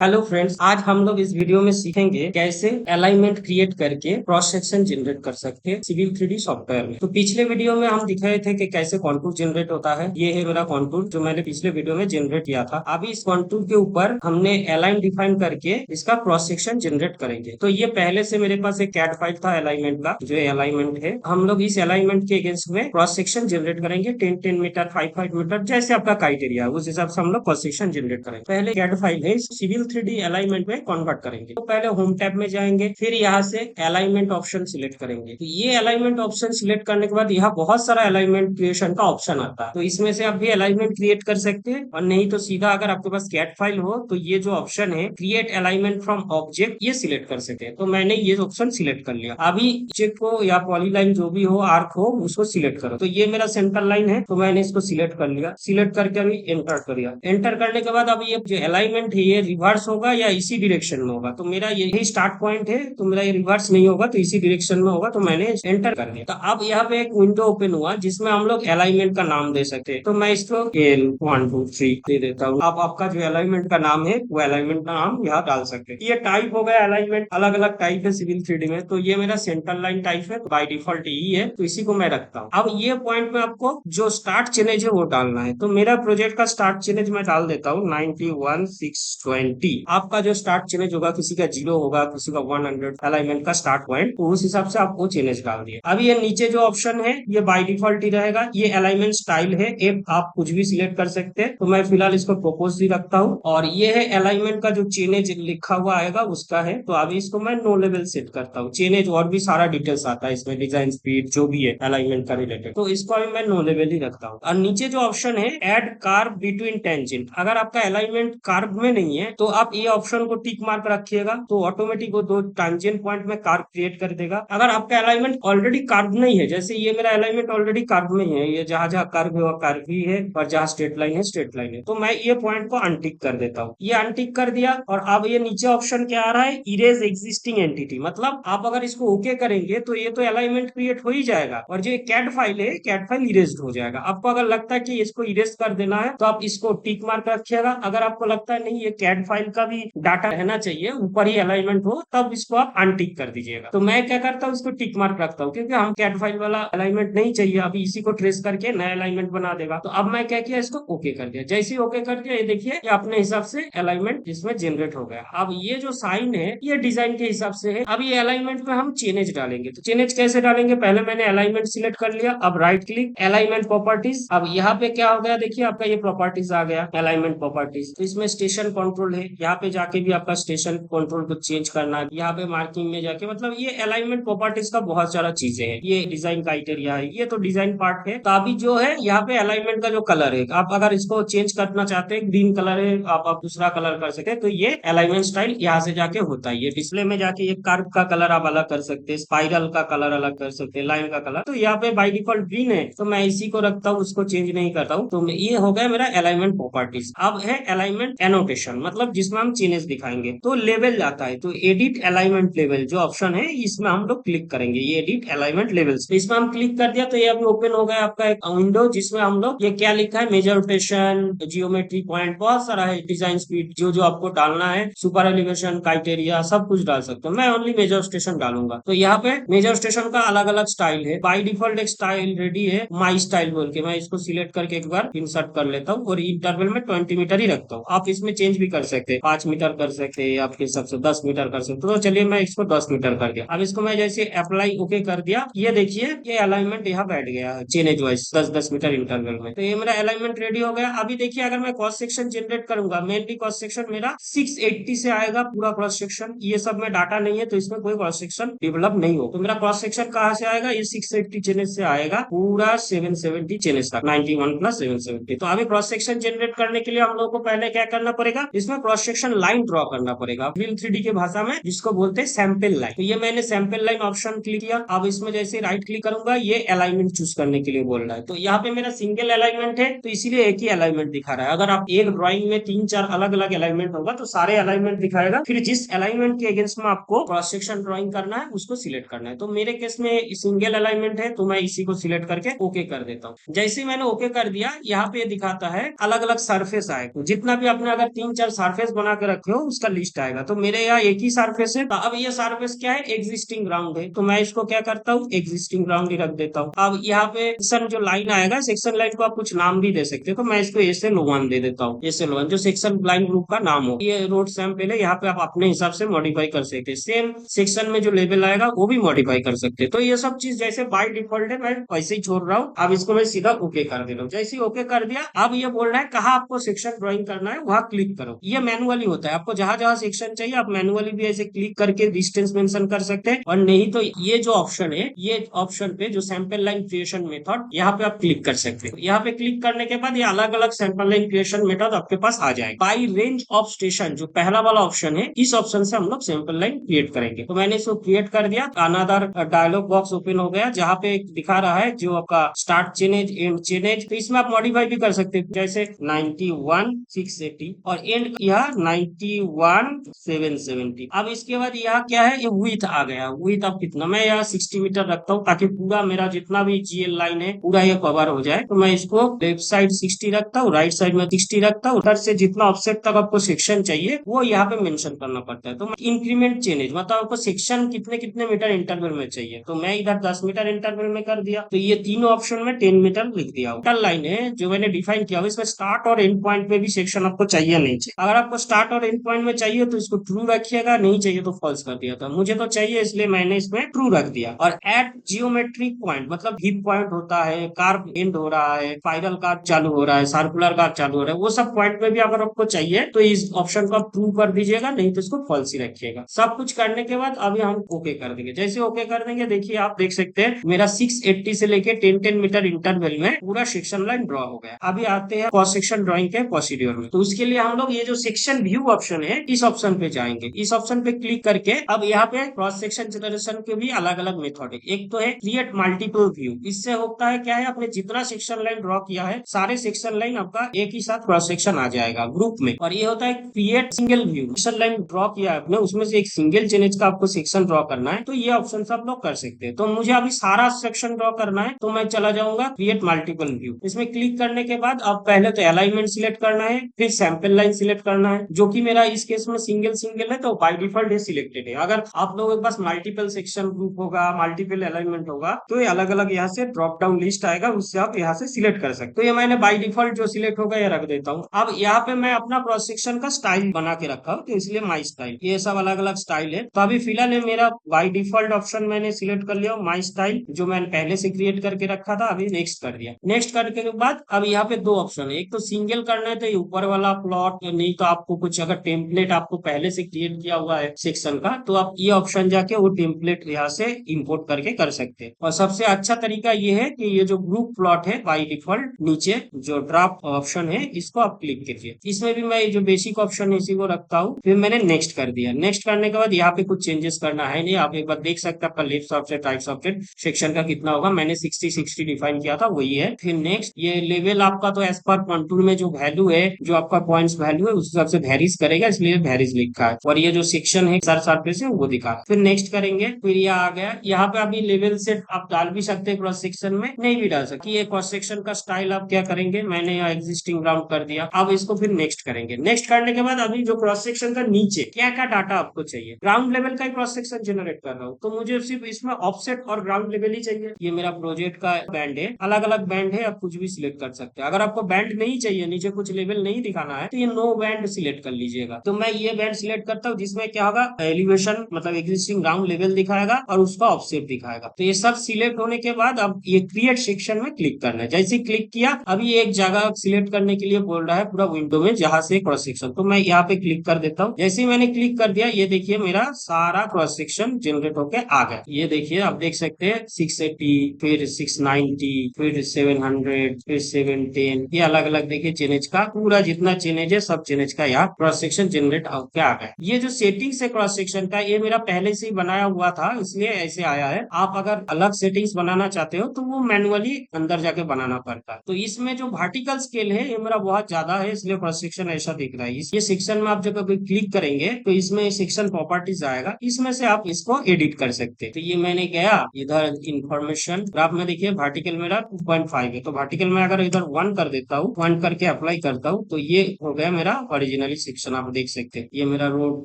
Hello friends, आज हम लोग इस वीडियो में सीखेंगे कैसे अलाइनमेंट क्रिएट करके क्रॉस सेक्शन जनरेट कर सकते हैं सिविल 3D सॉफ्टवेयर में। तो पिछले वीडियो में हम दिखाए थे कि कैसे कॉन्टूर जनरेट होता है। ये है मेरा कॉन्टूर जो मैंने पिछले वीडियो में जनरेट किया था। अभी इस कॉन्टूर के ऊपर हमने अलाइन डिफाइन करके इसका क्रॉस सेक्शन जनरेट करेंगे। तो ये पहले से मेरे पास एक कैड फाइल था अलाइनमेंट का, जो अलाइनमेंट है। हम लोग इस अलाइनमेंट के अगेंस्ट में क्रॉस सेक्शन जनरेट करेंगे 10-10 मीटर, 5-5 मीटर, जैसे आपका क्राइटेरिया है उस हिसाब से हम लोग क्रॉस सेक्शन जनरेट करेंगे। पहले कैड फाइल है, सिविल 3D अलाइनमेंट में कन्वर्ट करेंगे। तो पहले होम टैब में जाएंगे, फिर यहाँ से अलाइनमेंट ऑप्शन सिलेक्ट करेंगे। तो ये अलाइनमेंट ऑप्शन सिलेक्ट करने के बाद यहाँ बहुत सारा अलाइनमेंट क्रिएशन का ऑप्शन आता है। तो इसमें से आप भी अलाइनमेंट क्रिएट कर सकते हैं, और नहीं तो सीधा अगर आपके पास कैट फाइल हो तो ये जो ऑप्शन है क्रिएट अलाइनमेंट फ्रॉम ऑब्जेक्ट, ये सिलेक्ट कर सकते हैं। तो मैंने ये ऑप्शन सिलेक्ट कर लिया। अभी ऑब्जेक्ट को या पॉलीलाइन जो भी हो, आर्क हो, उसको सिलेक्ट करो। तो ये मेरा सेंटर लाइन है, तो मैंने इसको सिलेक्ट कर लिया। सिलेक्ट करके अभी एंटर कर दिया। एंटर करने के बाद अब ये जो अलाइनमेंट है ये रिवर्स होगा या इसी डायरेक्शन में होगा। तो मेरा यही स्टार्ट पॉइंट है, तो मेरा ये रिवर्स नहीं होगा, तो इसी डायरेक्शन में होगा। तो मैंने एंटर कर दिया। तो अब यहाँ पे एक विंडो ओपन हुआ जिसमें हम लोग अलाइनमेंट का नाम दे सकते हैं। तो मैं इसको एल 1 2 3 दे देता हूँ। अब आपका जो अलाइनमेंट का नाम है वो अलाइनमेंट का नाम यहाँ डाल सकते हैं। ये टाइप हो गया अलाइनमेंट, अलग अलग टाइप है सिविल 3D में। तो ये मेरा सेंटर लाइन टाइप है, बाय डिफॉल्ट यही है, तो इसी को मैं रखता हूँ। अब ये पॉइंट में आपको जो स्टार्ट चेनेज है वो डालना है। तो मेरा प्रोजेक्ट का स्टार्ट चेनेज मैं डाल देता हूँ 91,620। आपका जो स्टार्ट चेनेज होगा, किसी का 0 होगा, किसी का 100 अलाइनमेंट का स्टार्ट पॉइंट, तो उस हिसाब से आपको चेनेज डाल दिए। अब ये नीचे जो ऑप्शन है ये बाय डिफॉल्ट ही रहेगा। ये अलाइनमेंट स्टाइल है, एक आप कुछ भी सिलेक्ट कर सकते हैं। तो मैं फिलहाल इसको प्रोपोज ही रखता हूँ। और ये है अलाइनमेंट का जो चेनेज लिखा हुआ आएगा उसका है। तो अभी इसको मैं नो लेवल सेट करता हूँ। चेनेज और भी सारा डिटेल्स आता है इसमें, डिजाइन स्पीड जो भी है अलाइनमेंट का रिलेटेड, तो इसको अभी मैं नो लेवल ही रखता हूँ। और नीचे जो ऑप्शन है एड कार्व बिटवीन टेंजेंट, अगर आपका अलाइनमेंट कार्व में नहीं है तो आप ये ऑप्शन को टिक मार्क रखिएगा, तो ऑटोमेटिक वो दो टांजेंट पॉइंट में कार्व क्रिएट कर देगा। अगर आपका अलाइनमेंट ऑलरेडी कार्व नहीं है, जैसे ये मेरा अलाइनमेंट ऑलरेडी कार्व में है, ये जहां जहां कर्व है वह कर्व ही है, और जहां स्ट्रेट लाइन है स्ट्रेट लाइन है, तो मैं ये पॉइंट को अनटिक कर देता हूँ। ये अनटिक कर दिया। और अब ये नीचे ऑप्शन क्या आ रहा है, इरेज एग्जिस्टिंग एंटिटी, मतलब आप अगर इसको ओके करेंगे तो ये तो अलाइनमेंट क्रिएट हो ही जाएगा, और जो कैट फाइल है कैट फाइल इरेज हो जाएगा। आपको अगर लगता है कि इसको इरेज कर देना है तो आप इसको टिक मार्क रखिएगा। अगर आपको लगता है नहीं, ये कैट फाइल का भी डाटा रहना चाहिए, ऊपर ही अलाइनमेंट हो, तब इसको आप अनटिक कर दीजिएगा। तो मैं क्या करता हूँ, इसको टिक मार्क रखता हूँ, क्योंकि हम कैट फाइल वाला अलाइनमेंट नहीं चाहिए। अभी इसी को ट्रेस करके नया अलाइनमेंट बना देगा। तो अब मैं क्या किया, इसको ओके कर दिया। जैसे ही ओके कर दिया, ये देखिए ये अपने हिसाब से अलाइनमेंट इसमें जनरेट हो गया। अब ये जो साइन है ये डिजाइन के हिसाब से है। अब ये अलाइनमेंट में हम चेनेज डालेंगे। तो चेनेज कैसे डालेंगे, पहले मैंने अलाइनमेंट सिलेक्ट कर लिया। अब राइट क्लिक, अलाइनमेंट प्रॉपर्टीज। अब यहाँ पे क्या हो गया, देखिए आपका ये प्रॉपर्टीज आ गया, अलाइनमेंट प्रॉपर्टीज। तो इसमें स्टेशन कंट्रोल है, यहाँ पे जाके भी आपका स्टेशन कंट्रोल को चेंज करना है। यहाँ पे मार्किंग में जाके, मतलब ये अलाइनमेंट प्रॉपर्टीज का बहुत सारा चीजें हैं। ये डिजाइन क्राइटेरिया है, ये तो डिजाइन पार्ट है। तो अभी जो है यहाँ पे अलाइनमेंट का जो कलर है, आप अगर इसको चेंज करना चाहते हैं, ग्रीन कलर है, आप दूसरा कलर कर सकते हैं। तो ये अलाइनमेंट स्टाइल यहाँ से जाके होता है। ये डिस्प्ले में जाके ये कर्व का कलर आप अलग कर सकते हैं, स्पाइरल का कलर अलग कर सकते हैं, लाइन का कलर। तो यहाँ पे बाय डिफॉल्ट ग्रीन है, तो मैं इसी को रखता हूँ, उसको चेंज नहीं करता हूँ। तो ये हो गया मेरा अलाइनमेंट प्रॉपर्टीज। अब है अलाइनमेंट एनोटेशन, मतलब जिसमें हम चेंजेस दिखाएंगे। तो लेवल जाता है, तो एडिट अलाइनमेंट लेवल जो ऑप्शन है इसमें हम लोग क्लिक करेंगे, ये एडिट अलाइनमेंट लेवल्स। तो इसमें हम क्लिक कर दिया तो ये अभी ओपन हो गया आपका एक विंडो, जिसमें हम लोग ये क्या लिखा है, मेजर रोटेशन, जियोमेट्री पॉइंट, बहुत सारा है, डिजाइन स्पीड, जो जो आपको डालना है, सुपर एलिवेशन, क्राइटेरिया, सब कुछ डाल सकते हो। मैं ओनली मेजर स्टेशन डालूंगा। तो यहाँ पे मेजर स्टेशन का अलग अलग स्टाइल है। बाय डिफॉल्ट एक स्टाइल रेडी है, माई स्टाइल बोल के, मैं इसको सिलेक्ट करके एक बार इंसर्ट कर लेता हूँ, और इंटरवल में 20 मीटर ही रखता हूँ। आप इसमें चेंज भी कर सकते हैं, 5 मीटर कर सकते हैं, आपके हिसाब से 10 मीटर कर सकते हो। तो चलिए मैं इसको 10 मीटर कर दिया। अब इसको मैं जैसे अप्लाई ओके कर दिया, ये देखिए ये अलाइनमेंट यहाँ बैठ गया चेनेज वाइज 10-10 मीटर इंटरवल में। तो ये मेरा अलाइनमेंट रेडी हो गया। अभी देखिए अगर मैं क्रॉस सेक्शन जनरेट करूंगा, मेनली क्रॉस सेक्शन मेरा 680 से आएगा पूरा क्रॉस सेक्शन। ये सब में डाटा नहीं है, तो इसमें कोई क्रॉस सेक्शन डेवलप नहीं हो। तो मेरा क्रॉस सेक्शन कहाँ से आएगा, ये 680 चेनेज से आएगा, पूरा 770 चेनेज तक, 91 प्लस 770। तो अभी क्रॉस सेक्शन जनरेट करने के लिए हम लोग को पहले क्या करना पड़ेगा, इसमें क्रॉस सेक्शन लाइन ड्रॉ करना पड़ेगा, सिविल 3D के भाषा में जिसको बोलते हैं सैंपल लाइन। तो ये मैंने सैंपल लाइन ऑप्शन क्लिक किया। अब इसमें जैसे राइट क्लिक करूंगा, ये अलाइनमेंट चूज करने के लिए बोल रहा है। तो यहाँ पे मेरा सिंगल अलाइनमेंट है, तो इसीलिए एक ही अलाइनमेंट दिखा रहा है। अगर आप एक ड्राइंग में 3-4 अलग अलग अलाइनमेंट होगा तो सारे अलाइनमेंट दिखाएगा। फिर जिस अलाइनमेंट के अगेंस्ट में आपको क्रॉस सेक्शन ड्राइंग करना है उसको सिलेक्ट करना है। तो मेरे केस में सिंगल अलाइनमेंट है, तो मैं इसी को सिलेक्ट करके ओके कर देता हूँ। जैसे मैंने ओके कर दिया, यहाँ पे दिखाता है अलग अलग सरफेस आए। तो जितना भी आपने अगर 3-4 सरफेस सरफेस बना के रखे हो उसका लिस्ट आएगा। तो मेरे यहाँ एक ही सरफेस है। अब ये सरफेस क्या है, एग्जिस्टिंग ग्राउंड है, तो मैं इसको क्या करता हूँ, एग्जिस्टिंग ग्राउंड ही रख देता हूँ। अब यहाँ पे सेक्शन जो लाइन आएगा, सेक्शन लाइन को आप कुछ नाम भी दे सकते हो, तो मैं इसको SL1 दे देता हूँ। SL1 जो सेक्शन लाइन ग्रुप का नाम हो। ये रोड सैंपल है, यहाँ पे आप अपने हिसाब से मॉडिफाई कर सकते हैं। सेम सेक्शन में जो लेवल आएगा वो भी मॉडिफाई कर सकते हैं। तो ये सब चीज जैसे बाय डिफॉल्ट है, मैं वैसे ही छोड़ रहा हूँ। अब इसको मैं सीधा ओके कर दे रहा हूँ। जैसे ही ओके कर दिया, अब ये बोल रहा है कहाँ आपको सेक्शन ड्राइंग करना है, वहां क्लिक करो। ये मैनुअली होता है, आपको जहां जहां सेक्शन चाहिए आप मैनुअली भी ऐसे क्लिक करके डिस्टेंस मेंशन कर सकते हैं। और नहीं तो ये जो ऑप्शन है, ये ऑप्शन पे जो सैंपल लाइन क्रिएशन मेथड, यहाँ पे आप क्लिक कर सकते हैं। यहाँ पे क्लिक करने के बाद ये अलग अलग सैंपल लाइन क्रिएशन मेथड आपके पास आ जाएगा। बाई रेंज ऑफ स्टेशन जो पहला वाला ऑप्शन है, इस ऑप्शन से हम लोग सैंपल लाइन क्रिएट करेंगे। तो मैंने इसको क्रिएट कर दिया। अनदर डायलॉग बॉक्स ओपन हो गया, जहाँ पे दिखा रहा है जो आपका स्टार्ट चेनेज एंड चेनेज। तो इसमें आप मॉडिफाई भी कर सकते हैं, जैसे 91,680 और एंड यह 91,770। अब इसके बाद यहाँ क्या है, ये विथ आ गया। विथ अब कितना, मैं यहाँ 60 मीटर रखता हूँ ताकि पूरा मेरा जितना भी GL लाइन है पूरा ये कवर हो जाए। तो मैं इसको लेफ्ट साइड 60 रखता हूँ, राइट साइड में 60 रखता हूँ। उधर से जितना ऑफसेट तक आपको सेक्शन चाहिए वो यहाँ पे मेंशन करना पड़ता है। तो इंक्रीमेंट चेंज मतलब आपको सेक्शन कितने कितने मीटर इंटरवल में चाहिए, तो मैं इधर 10 मीटर इंटरवल में कर दिया। तो ये तीनों ऑप्शन में 10 मीटर लिख दिया। टोटल लाइन है जो मैंने डिफाइन किया, इसमें स्टार्ट और एंड पॉइंट पे भी सेक्शन आपको चाहिए नहीं चाहिए। अगर आपको स्टार्ट और एंड पॉइंट में चाहिए तो इसको ट्रू रखिएगा, नहीं चाहिए तो फॉल्स कर दिया था। मुझे तो चाहिए इसलिए मैंने इसमें ट्रू रख दिया। और एट जियोमेट्रिक पॉइंट मतलब हिप पॉइंट होता है, कार्व एंड हो रहा है, स्पाइरल कार्व चालू हो रहा है, सर्कुलर कार्व चालू हो रहा है, वो सब पॉइंट में भी अगर आपको चाहिए तो इस ऑप्शन को आप ट्रू कर दीजिएगा, नहीं तो इसको फॉल्स ही रखिएगा। सब कुछ करने के बाद अभी हम ओके कर देंगे। जैसे ओके कर देंगे, देखिए आप देख सकते हैं मेरा 680 से लेके 10 मीटर इंटरवल में पूरा सेक्शन लाइन ड्रॉ हो गया। अभी आते हैं क्रॉस सेक्शन ड्रॉइंग के प्रोसीड्योर में। तो उसके लिए हम लोग ये जो सेक्शन व्यू ऑप्शन है, इस ऑप्शन पे जाएंगे। इस ऑप्शन पे क्लिक करके अब यहाँ पे क्रॉस सेक्शन जनरेशन के भी अलग अलग मेथड है। एक तो है क्रिएट मल्टीपल व्यू। इससे होता है क्या है, आपने जितना सेक्शन लाइन ड्रॉ किया है सारे सेक्शन लाइन आपका एक ही साथ क्रॉस सेक्शन आ जाएगा ग्रुप में। और ये होता है create single view. Section line draw किया है आपने, उसमें से एक सिंगल चेनेज का आपको सेक्शन ड्रॉ करना है, तो ये ऑप्शन आप लोग कर सकते हैं। तो मुझे अभी सारा सेक्शन ड्रॉ करना है, तो मैं चला जाऊंगा क्रिएट मल्टीपल व्यू। इसमें क्लिक करने के बाद अब पहले तो अलाइनमेंट सिलेक्ट करना है, फिर सैंपल लाइन सिलेक्ट करना है, जो कि मेरा इस केस में सिंगल सिंगल है तो बाय डिफॉल्ट ये सिलेक्टेड है। अगर आप लोगों के पास मल्टीपल सेक्शन ग्रुप होगा, मल्टीपल अलाइनमेंट होगा, तो ये अलग अलग यहाँ से ड्रॉप डाउन लिस्ट आएगा, उससे आप यहाँ से सिलेक्ट कर सकते हो। तो ये मैंने बाय डिफॉल्ट जो सिलेक्ट होगा ये रख देता हूँ। अब यहाँ पे मैं अपना क्रॉस सेक्शन का स्टाइल बना के रखा हूँ, तो इसलिए माई स्टाइल, ये सब अलग अलग स्टाइल है। तो अभी फिलहाल ये मेरा बाय डिफॉल्ट ऑप्शन मैंने सिलेक्ट कर लिया माई स्टाइल, जो मैंने पहले से क्रिएट करके रखा था। अभी नेक्स्ट कर दिया। नेक्स्ट करने के बाद अब यहाँ पे दो ऑप्शन है, एक तो सिंगल करना है तो ये ऊपर वाला प्लॉट, नहीं तो आपको कुछ अगर टेम्पलेट आपको पहले से क्रिएट किया हुआ है सेक्शन का, तो आप ये ऑप्शन जाके वो टेम्पलेट यहाँ से इंपोर्ट करके कर सकते हैं। और सबसे अच्छा तरीका ये है कि ये जो ग्रुप प्लॉट है बाय डिफॉल्ट नीचे जो ड्राफ्ट ऑप्शन है, इसको आप क्लिक कीजिए। इसमें भी मैं जो बेसिक ऑप्शन है इसी को रखता हूँ। फिर मैंने नेक्स्ट कर दिया। नेक्स्ट करने के बाद यहाँ पे कुछ चेंजेस करना है नहीं, आप एक बार देख सकते हैं आपका left option right option section का कितना होगा। मैंने 60 डिफाइन किया था, वही है। फिर नेक्स्ट ये लेवल आपका तो एज पर कॉन्टूर में जो वैल्यू है, जो आपका पॉइंट्स वैल्यू है उस हिसाब से वेरीज करेगा, इसलिए वेरीज लिखा है। और ये जो सेक्शन है सर सरफेस है वो दिखा। फिर नेक्स्ट करेंगे। फिर ये आ गया। यहाँ पे अभी लेवल सेट आप डाल भी सकते हैं क्रॉस सेक्शन में, नहीं भी डाल सकते। ये क्रॉस सेक्शन का स्टाइल आप क्या करेंगे, मैंने यहाँ एग्जिस्टिंग ग्राउंड कर दिया। अब इसको फिर नेक्स्ट करेंगे। नेक्स्ट करने के बाद अभी जो क्रॉस सेक्शन का नीचे क्या क्या डाटा आपको चाहिए, ग्राउंड लेवल का क्रॉस सेक्शन जनरेट कर रहा हूँ, तो मुझे सिर्फ इसमें ऑफसेट और ग्राउंड लेवल ही चाहिए। ये मेरा प्रोजेक्ट का बैंड है, अलग अलग बैंड है, आप कुछ भी सिलेक्ट कर सकते हैं। अगर आपको बैंड नहीं चाहिए, नीचे कुछ लेवल नहीं दिखाना है, तो ये नो बैंड सिलेक्ट कर लीजिएगा। तो मैं ये बैंड सिलेक्ट करता हूँ, जिसमें क्या होगा, एलिवेशन मतलब एग्जिस्टिंग ग्राउंड लेवल दिखाएगा और उसका ऑफसेट दिखाएगा। तो ये सब सिलेक्ट होने के बाद अब ये क्रिएट सेक्शन में क्लिक करना है। जैसे क्लिक किया, अभी एक जगह सिलेक्ट करने के लिए बोल रहा है पूरा विंडो में, जहां से क्रॉस सेक्शन, तो मैं यहाँ पे क्लिक कर देता हूँ। जैसे ही मैंने क्लिक कर दिया, ये देखिए मेरा सारा क्रॉस सेक्शन जनरेट होके आ गया। ये देखिए आप देख सकते हैं 680, फिर 690, फिर 700, फिर 710, ये अलग अलग देखिए चेनेज का पूरा जितना चेनेज है सब चेनेज का यहाँ क्रॉस सेक्शन जनरेट होके आ गया। ये जो सेटिंग्स है क्रॉस सेक्शन का, ये मेरा पहले से ही बनाया हुआ था, इसलिए ऐसे आया है। आप अगर अलग सेटिंग्स बनाना चाहते हो तो वो मैनुअली अंदर जाके बनाना पड़ता है। तो इसमें जो वर्टिकल स्केल है ये मेरा बहुत ज्यादा है, इसलिए क्रॉस सेक्शन ऐसा दिख रहा है। ये सेक्शन में आप जब कभी क्लिक करेंगे तो इसमें सेक्शन प्रॉपर्टीज आएगा, इसमें से आप इसको एडिट कर सकते हैं। तो ये मैंने गया इधर इंफॉर्मेशन ग्राफ में, देखिए वर्टिकल मेरा 2.5 है, तो वर्टिकल में अगर इधर 1 कर देता हूँ, 1 करके अप्लाई करता हूँ, तो ये हो गया मेरा ओरिजिनल ओरिजिनली सेक्शन आप देख सकते हैं। ये मेरा रोड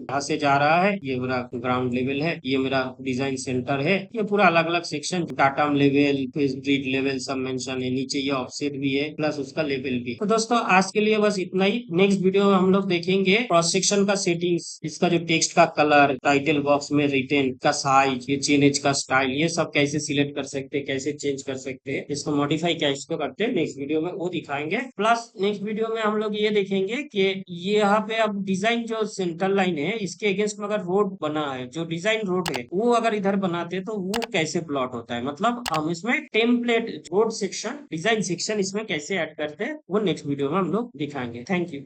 यहाँ से जा रहा है, ये मेरा ग्राउंड लेवल है, ये मेरा डिजाइन सेंटर है। ये पूरा अलग अलग सेक्शन, डाटम लेवल, फिर ग्रिड लेवल सब मेंशन है। नीचे ये ऑफसेट भी है, प्लस उसका लेवल भी। तो दोस्तों आज के लिए बस इतना ही। नेक्स्ट वीडियो में हम लोग देखेंगे क्रॉस सेक्शन का सेटिंग्स, इसका जो टेक्स्ट का कलर, टाइटल बॉक्स में रिटेन का साइज, ये चेंज का स्टाइल, ये सब कैसे सिलेक्ट कर सकते हैं, कैसे चेंज कर सकते हैं, इसको मॉडिफाई कैसे करते हैं, नेक्स्ट वीडियो में वो दिखाएंगे। प्लस नेक्स्ट वीडियो में हम लोग ये देखेंगे कि ये यहाँ पे अब डिजाइन जो सेंटर लाइन है, इसके अगेंस्ट में अगर रोड बना है, जो डिजाइन रोड है वो अगर इधर बनाते हैं तो वो कैसे प्लॉट होता है। मतलब हम इसमें template road section, design section इसमें कैसे ऐड करते हैं, वो नेक्स्ट वीडियो में हम लोग दिखाएंगे। Thank you.